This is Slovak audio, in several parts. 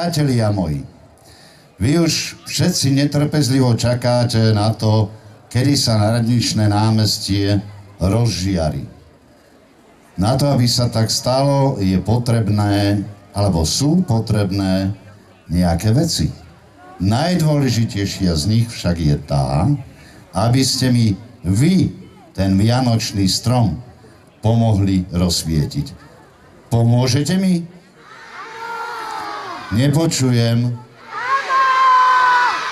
Priatelia moji, vy už všetci netrpezlivo čakáte na to, kedy sa Radničné námestie rozžiari. Na to, aby sa tak stalo, je potrebné, alebo sú potrebné nejaké veci. Najdôležitejšia z nich však je tá, aby ste mi vy, ten vianočný strom, pomohli rozsvietiť. Pomôžete mi? Nepočujem.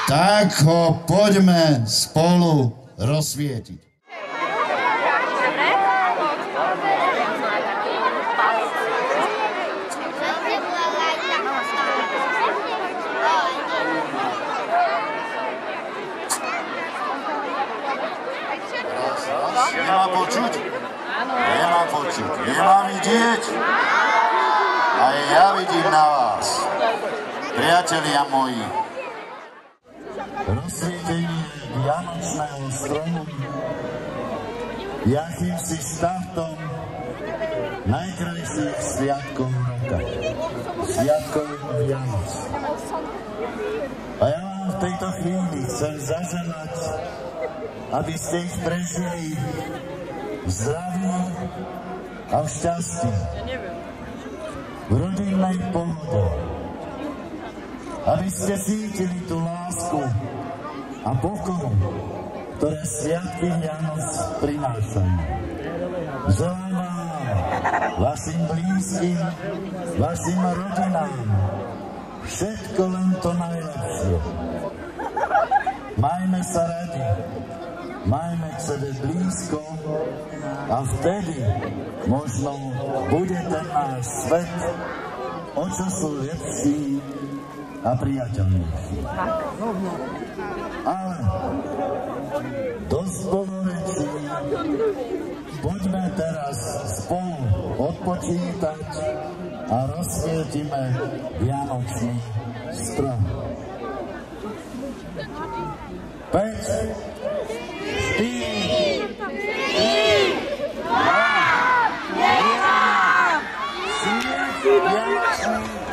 Tak ho poďme spolu rozsvietiť. Nemá počuť? Nemá počuť. Nemá vidieť? Aj ja vidím na vás. Priatelia moji, rozsvietenie vianočného stromu je akýmsi štartom najkrajších sviatkov roka. Sviatkov Vianoc. A ja vám v tejto chvíli chcem zaželať, aby ste ich prežili v zdraví a v šťastí, v rodinnej pohode, aby ste cítili tú lásku a pokoru, ktoré sviatky Vianoc prinášajú. Želám vám, vašim blízkym, vašim rodinám, všetko len to najlepšie. Majme sa radi, majme k sebe blízko a vtedy možno bude ten náš svet o čosu lepší a priateľnejší. Ale dosť bolo rečí, poďme teraz spolu odpočítať a rozsvietime vianočný strom. 5, 4, 3, 2, 1, svieti vianočný